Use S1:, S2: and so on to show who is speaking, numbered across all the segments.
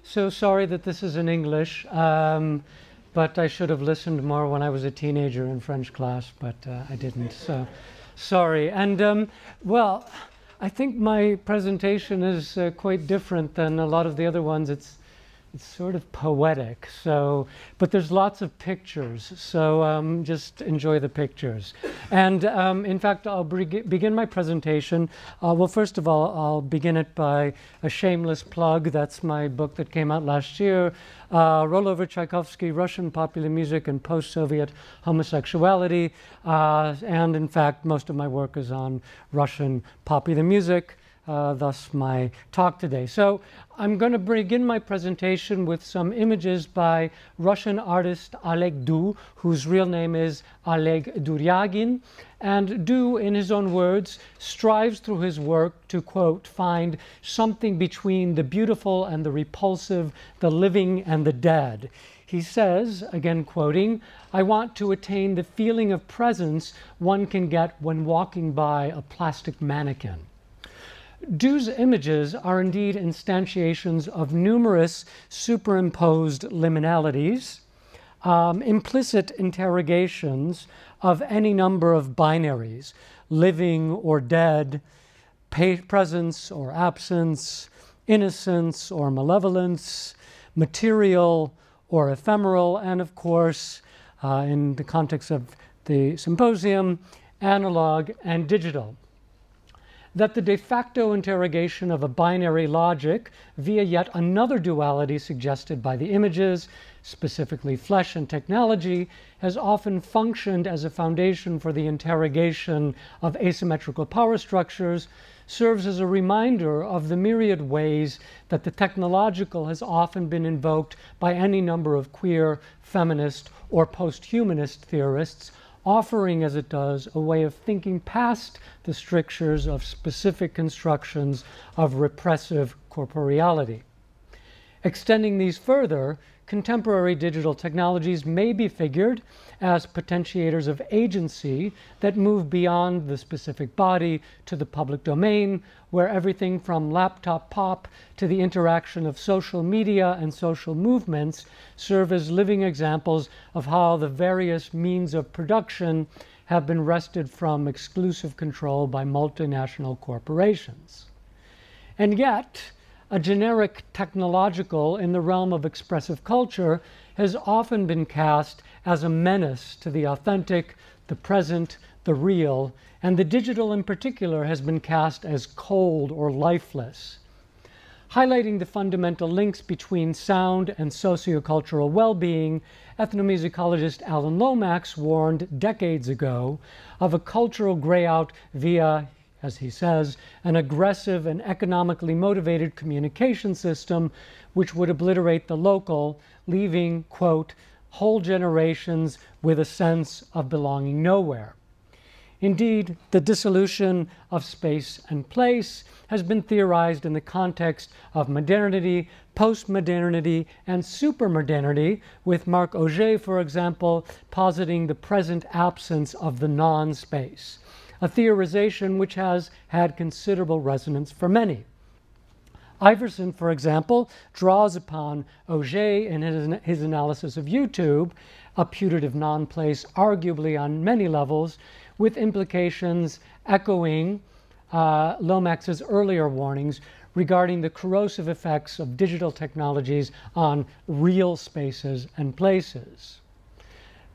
S1: So sorry that this is in English, but I should have listened more when I was a teenager in French class, but I didn't. So sorry. And well, I think my presentation is quite different than a lot of the other ones. It's sort of poetic, so, but there's lots of pictures, so just enjoy the pictures. And in fact, I'll begin my presentation. Well, first of all, I'll begin it by a shameless plug. That's my book that came out last year, Rollover Tchaikovsky, Russian Popular Music and Post-Soviet Homosexuality. And in fact, most of my work is on Russian popular music. Thus my talk today. So I'm going to begin my presentation with some images by Russian artist Oleg Du, whose real name is Oleg Duryagin. And Du, in his own words, strives through his work to, quote, find something between the beautiful and the repulsive, the living and the dead. He says, again quoting, "I want to attain the feeling of presence one can get when walking by a plastic mannequin." Du's images are indeed instantiations of numerous superimposed liminalities, implicit interrogations of any number of binaries, living or dead, presence or absence, innocence or malevolence, material or ephemeral, and of course, in the context of the symposium, analog and digital. That the de facto interrogation of a binary logic via yet another duality suggested by the images, specifically flesh and technology, has often functioned as a foundation for the interrogation of asymmetrical power structures, serves as a reminder of the myriad ways that the technological has often been invoked by any number of queer, feminist, or post-humanist theorists, offering, as it does, a way of thinking past the strictures of specific constructions of repressive corporeality. Extending these further, contemporary digital technologies may be figured as potentiators of agency that move beyond the specific body to the public domain, where everything from laptop pop to the interaction of social media and social movements serve as living examples of how the various means of production have been wrested from exclusive control by multinational corporations. And yet, a generic technological in the realm of expressive culture has often been cast as a menace to the authentic, the present, the real, and the digital in particular has been cast as cold or lifeless. Highlighting the fundamental links between sound and sociocultural well-being, ethnomusicologist Alan Lomax warned decades ago of a cultural grayout via, as he says, an aggressive and economically motivated communication system which would obliterate the local, leaving, quote, whole generations with a sense of belonging nowhere. Indeed, the dissolution of space and place has been theorized in the context of modernity, postmodernity, and supermodernity, with Marc Augé, for example, positing the present absence of the non-space, a theorization which has had considerable resonance for many. Iverson, for example, draws upon Augé in his analysis of YouTube, a putative non-place arguably on many levels, with implications echoing Lomax's earlier warnings regarding the corrosive effects of digital technologies on real spaces and places.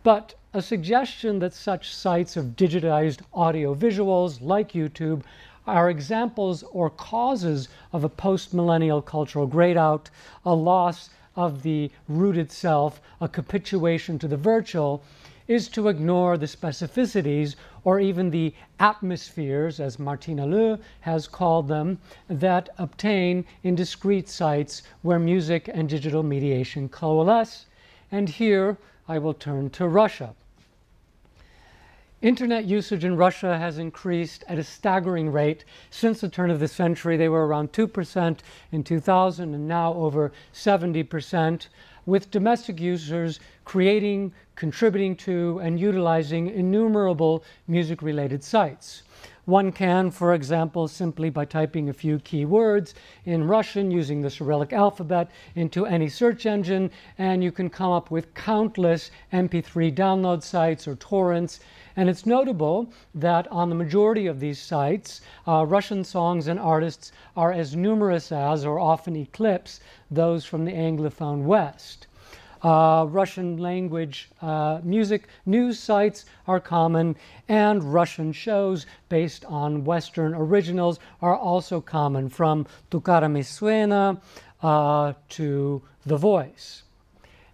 S1: But a suggestion that such sites of digitized audio-visuals like YouTube are examples or causes of a post-millennial cultural grayed-out, a loss of the rooted self, a capitulation to the virtual, is to ignore the specificities or even the atmospheres, as Martina Leu has called them, that obtain in discrete sites where music and digital mediation coalesce. And here I will turn to Russia. Internet usage in Russia has increased at a staggering rate since the turn of the century. They were around 2% in 2000 and now over 70%, with domestic users creating, contributing to, and utilizing innumerable music-related sites. One can, for example, simply by typing a few keywords in Russian using the Cyrillic alphabet into any search engine, and you can come up with countless MP3 download sites or torrents. And it's notable that on the majority of these sites, Russian songs and artists are as numerous as, or often eclipse, those from the Anglophone West. Russian language music news sites are common, and Russian shows based on Western originals are also common, from Tu cara me suena to The Voice.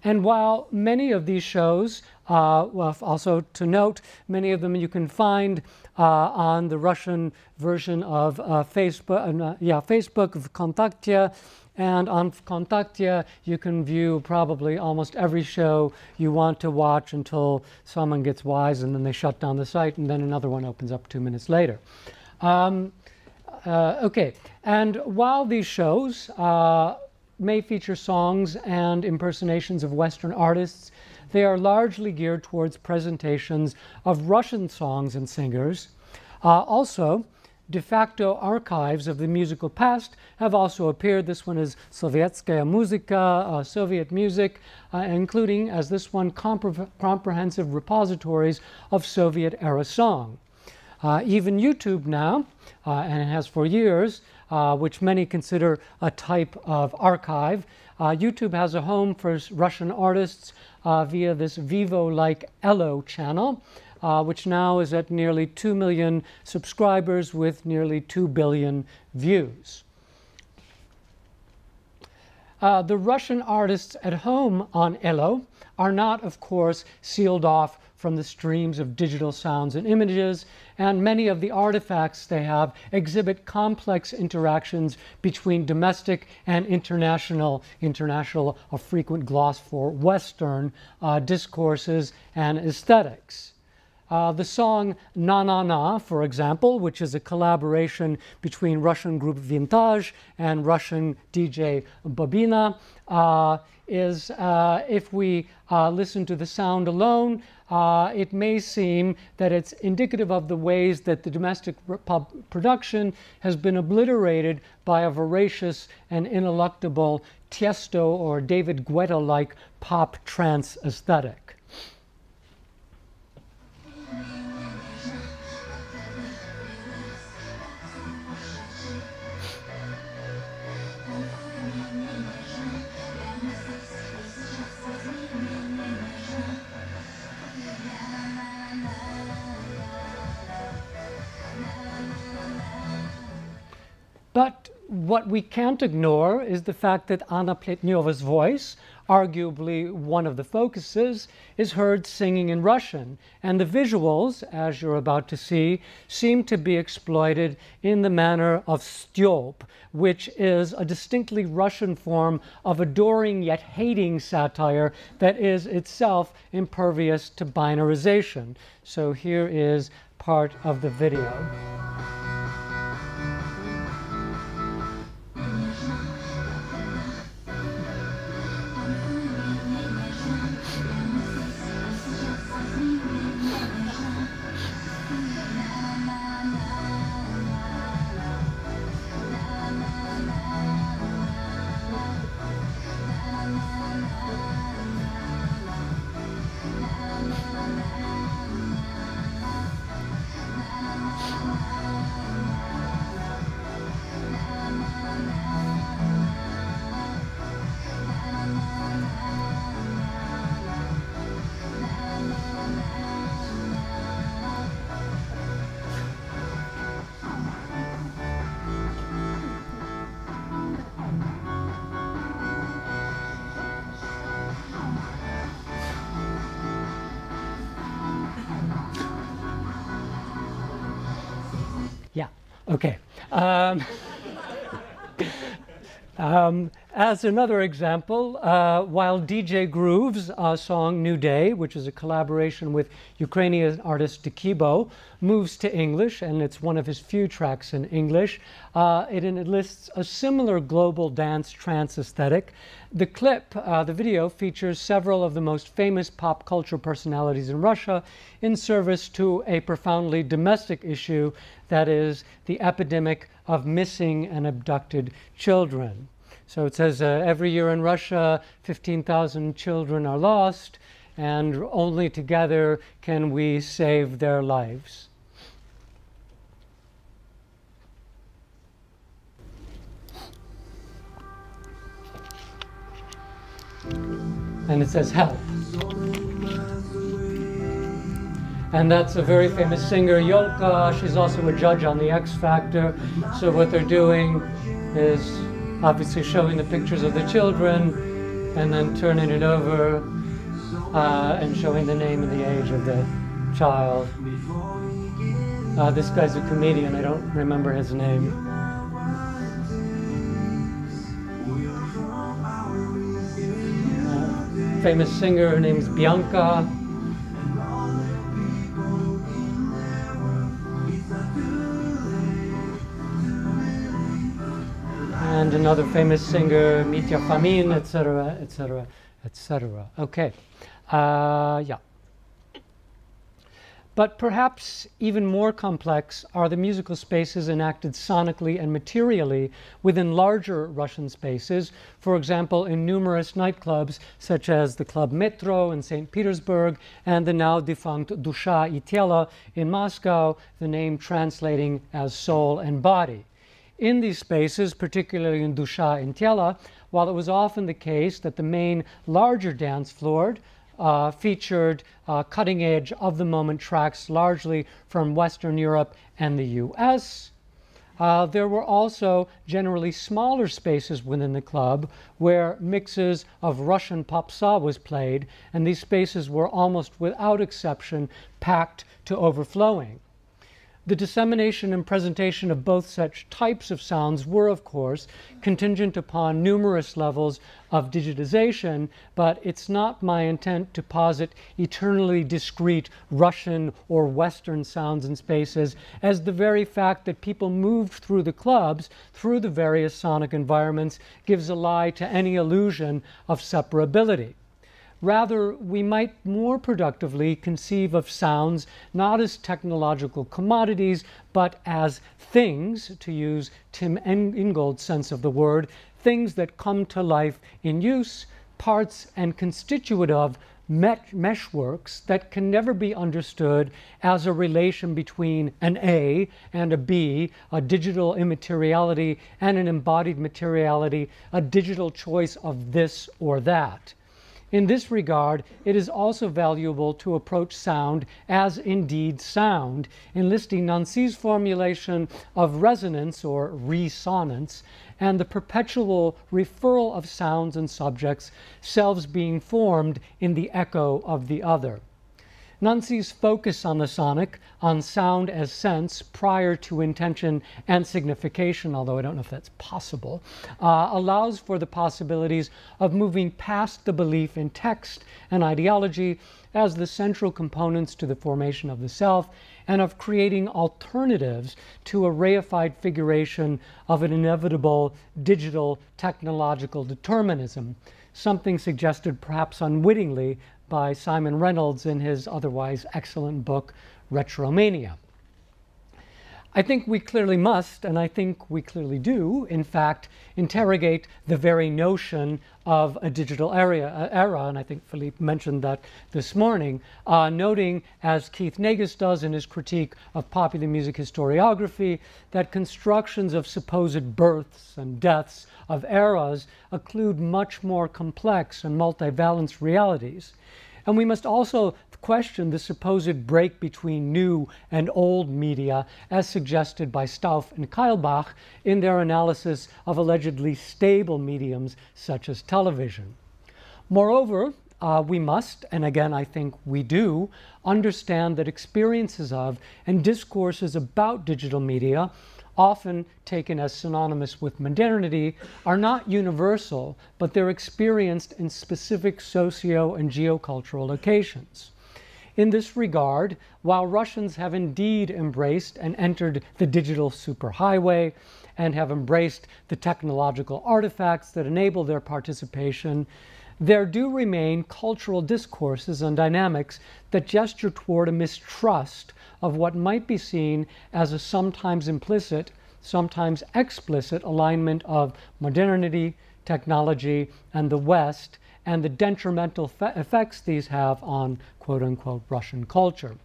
S1: And while many of these shows, well, also to note, many of them you can find on the Russian version of Facebook of Kontaktia, and on Kontaktia you can view probably almost every show you want to watch until someone gets wise and then they shut down the site and then another one opens up 2 minutes later. Okay, and while these shows may feature songs and impersonations of Western artists, they are largely geared towards presentations of Russian songs and singers. Also, de facto archives of the musical past have also appeared. This one is Sovietskaya Muzika, Soviet music, including, as this one, comprehensive repositories of Soviet-era song. Even YouTube now, and it has for years, which many consider a type of archive, YouTube has a home for Russian artists via this Vivo-like Elo channel, which now is at nearly 2 million subscribers with nearly 2 billion views. The Russian artists at home on Elo are not, of course, sealed off from the streams of digital sounds and images, and many of the artifacts they have exhibit complex interactions between domestic and international, a frequent gloss for Western, discourses and aesthetics. The song Na Na Na, for example, which is a collaboration between Russian group Vintage and Russian DJ Bobina, is, if we listen to the sound alone, it may seem that it's indicative of the ways that the domestic production has been obliterated by a voracious and ineluctable Tiesto or David Guetta-like pop trance aesthetic. But what we can't ignore is the fact that Anna Pletnyova's voice, arguably one of the focuses, is heard singing in Russian, and the visuals, as you're about to see, seem to be exploited in the manner of styop, which is a distinctly Russian form of adoring yet hating satire that is itself impervious to binarization. So here is part of the video. Yeah, okay. As another example, while DJ Groove's song New Day, which is a collaboration with Ukrainian artist Dekibo, moves to English, and it's one of his few tracks in English, it enlists a similar global dance trance aesthetic. The clip, the video, features several of the most famous pop culture personalities in Russia in service to a profoundly domestic issue, that is, the epidemic of missing and abducted children. So it says every year in Russia, 15,000 children are lost, and only together can we save their lives. And it says help. And that's a very famous singer, Yolka. She's also a judge on the X Factor. So what they're doing is obviously showing the pictures of the children and then turning it over and showing the name and the age of the child. This guy's a comedian. I don't remember his name. Famous singer, her name's Bianca. And another famous singer, Mitya Fomin, etc., etc., etc. Okay, yeah. But perhaps even more complex are the musical spaces enacted sonically and materially within larger Russian spaces, for example, in numerous nightclubs such as the Club Metro in St. Petersburg and the now defunct Dusha y Telo in Moscow, the name translating as soul and body. In these spaces, particularly in Dusha and Telo, while it was often the case that the main larger dance floor featured cutting-edge, of-the-moment tracks largely from Western Europe and the US, there were also generally smaller spaces within the club where mixes of Russian popsa was played, and these spaces were almost without exception packed to overflowing. The dissemination and presentation of both such types of sounds were, of course, contingent upon numerous levels of digitization, but it's not my intent to posit eternally discrete Russian or Western sounds and spaces, as the very fact that people moved through the clubs, through the various sonic environments, gives a lie to any illusion of separability. Rather, we might more productively conceive of sounds not as technological commodities, but as things, to use Tim Ingold's sense of the word, things that come to life in use, parts and constituent of meshworks that can never be understood as a relation between an A and a B, a digital immateriality and an embodied materiality, a digital choice of this or that. In this regard, it is also valuable to approach sound as indeed sound, enlisting Nancy's formulation of resonance or resonance and the perpetual referral of sounds and subjects, selves being formed in the echo of the other. Nancy's focus on the sonic, on sound as sense prior to intention and signification, although I don't know if that's possible, allows for the possibilities of moving past the belief in text and ideology as the central components to the formation of the self, and of creating alternatives to a reified figuration of an inevitable digital technological determinism, something suggested perhaps unwittingly by Simon Reynolds in his otherwise excellent book, Retromania. I think we clearly must, and I think we clearly do, in fact, interrogate the very notion of a digital era, and I think Philippe mentioned that this morning, noting, as Keith Negus does in his critique of popular music historiography, that constructions of supposed births and deaths of eras occlude much more complex and multivalent realities. And we must also question the supposed break between new and old media, as suggested by Stauff and Keilbach in their analysis of allegedly stable mediums such as television. Moreover, we must, and again I think we do, understand that experiences of and discourses about digital media often taken as synonymous with modernity, are not universal, but they're experienced in specific socio and geocultural locations. In this regard, while Russians have indeed embraced and entered the digital superhighway and have embraced the technological artifacts that enable their participation, there do remain cultural discourses and dynamics that gesture toward a mistrust of what might be seen as a sometimes implicit, sometimes explicit alignment of modernity, technology, and the West, and the detrimental effects these have on quote-unquote Russian culture.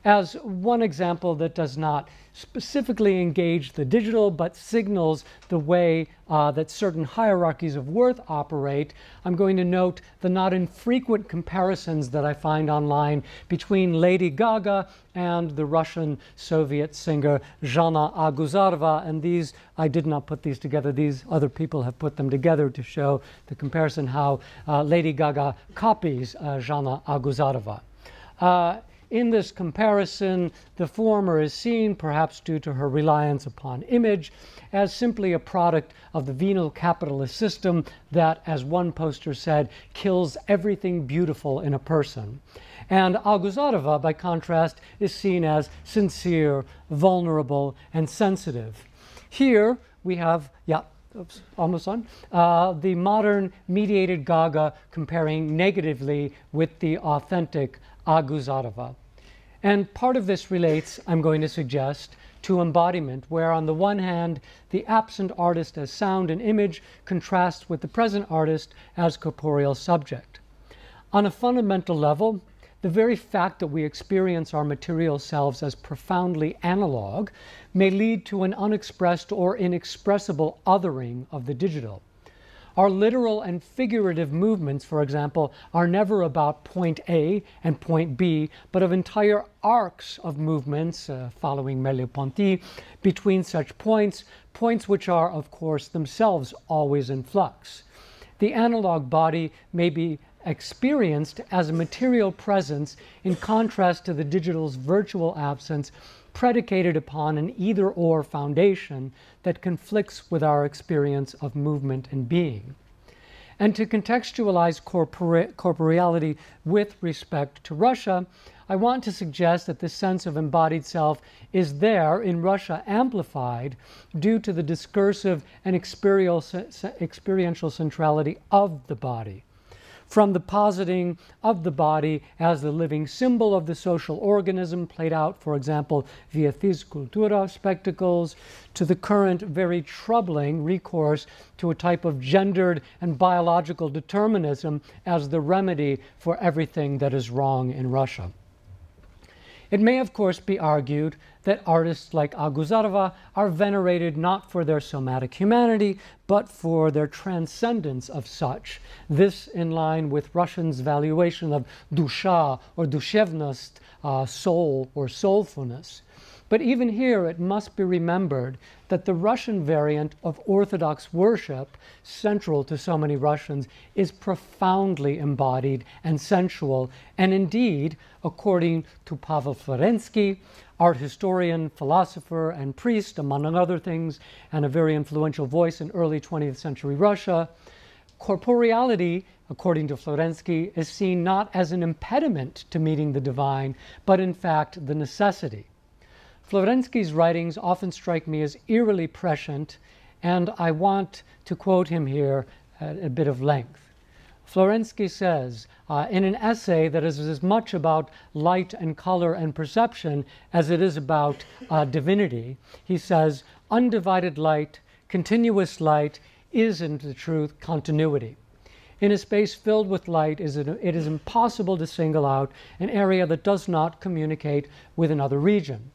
S1: As one example that does not specifically engage the digital but signals the way that certain hierarchies of worth operate, I'm going to note the not infrequent comparisons that I find online between Lady Gaga and the Russian Soviet singer Zhana Aguzarova. And these, I did not put these together, these other people have put them together to show the comparison how Lady Gaga copies Zhana Aguzarova. In this comparison, the former is seen, perhaps due to her reliance upon image, as simply a product of the venal capitalist system that, as one poster said, kills everything beautiful in a person. And Aguzarova, by contrast, is seen as sincere, vulnerable, and sensitive. Here we have, oops, almost on. The modern mediated Gaga comparing negatively with the authentic Aguzarova. And part of this relates, I'm going to suggest, to embodiment, where on the one hand, the absent artist as sound and image contrasts with the present artist as corporeal subject. On a fundamental level, the very fact that we experience our material selves as profoundly analog may lead to an unexpressed or inexpressible othering of the digital. Our literal and figurative movements, for example, are never about point A and point B, but of entire arcs of movements, following Merleau-Ponty, between such points, points which are, of course, themselves always in flux. The analog body may be experienced as a material presence in contrast to the digital's virtual absence, predicated upon an either-or foundation that conflicts with our experience of movement and being. And to contextualize corporeality with respect to Russia, I want to suggest that this sense of embodied self is there in Russia amplified due to the discursive and experiential centrality of the body. From the positing of the body as the living symbol of the social organism played out, for example, via Fizkultura spectacles, to the current very troubling recourse to a type of gendered and biological determinism as the remedy for everything that is wrong in Russia. It may, of course, be argued that artists like Aguzarova are venerated not for their somatic humanity, but for their transcendence of such. This in line with Russians' valuation of dusha or dushevnost, soul or soulfulness. But even here, it must be remembered that the Russian variant of Orthodox worship, central to so many Russians, is profoundly embodied and sensual, and indeed, according to Pavel Florensky, art historian, philosopher, and priest, among other things, and a very influential voice in early 20th century Russia, corporeality, according to Florensky, is seen not as an impediment to meeting the divine, but in fact the necessity. Florensky's writings often strike me as eerily prescient, and I want to quote him here at a bit of length. Florensky says, in an essay that is as much about light and color and perception as it is about divinity, he says, undivided light, continuous light, is in the truth continuity. In a space filled with light, it is impossible to single out an area that does not communicate with another region.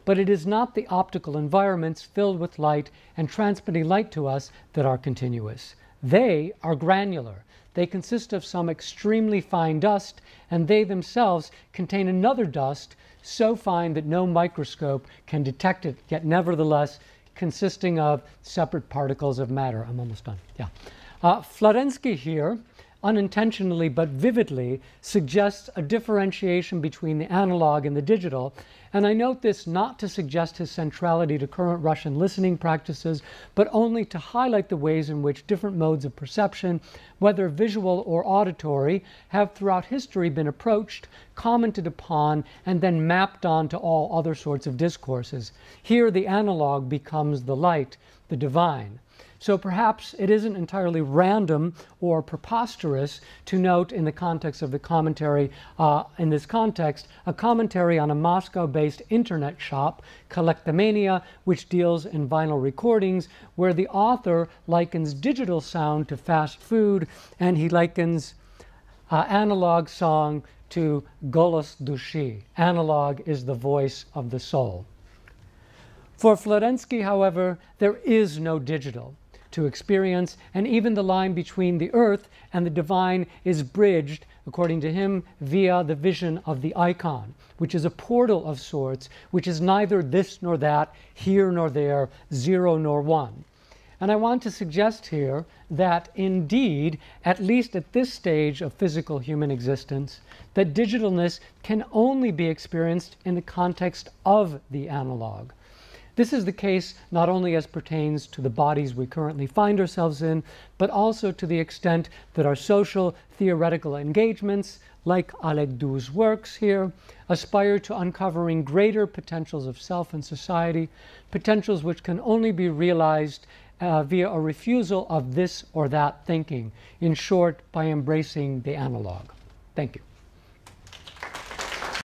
S1: But it is not the optical environments filled with light and transmitting light to us that are continuous. They are granular. They consist of some extremely fine dust, and they themselves contain another dust so fine that no microscope can detect it, yet nevertheless consisting of separate particles of matter. I'm almost done. Yeah. Florensky here unintentionally but vividly, suggests a differentiation between the analog and the digital. And I note this not to suggest his centrality to current Russian listening practices, but only to highlight the ways in which different modes of perception, whether visual or auditory, have throughout history been approached, commented upon, and then mapped onto all other sorts of discourses. Here the analog becomes the light, the divine. So perhaps it isn't entirely random or preposterous to note in the context of the commentary, in this context, a commentary on a Moscow-based internet shop, Collectomania, which deals in vinyl recordings, where the author likens digital sound to fast food, and he likens analog song to Golos Dushi. Analog is the voice of the soul. For Florensky, however, there is no digital to experience, and even the line between the earth and the divine is bridged, according to him, via the vision of the icon, which is a portal of sorts, which is neither this nor that, here nor there, zero nor one. And I want to suggest here that indeed, at least at this stage of physical human existence, that digitalness can only be experienced in the context of the analog. This is the case not only as pertains to the bodies we currently find ourselves in, but also to the extent that our social theoretical engagements, like Alec Doux's works here, aspire to uncovering greater potentials of self and society, potentials which can only be realized via a refusal of this or that thinking, in short, by embracing the analog. Thank you.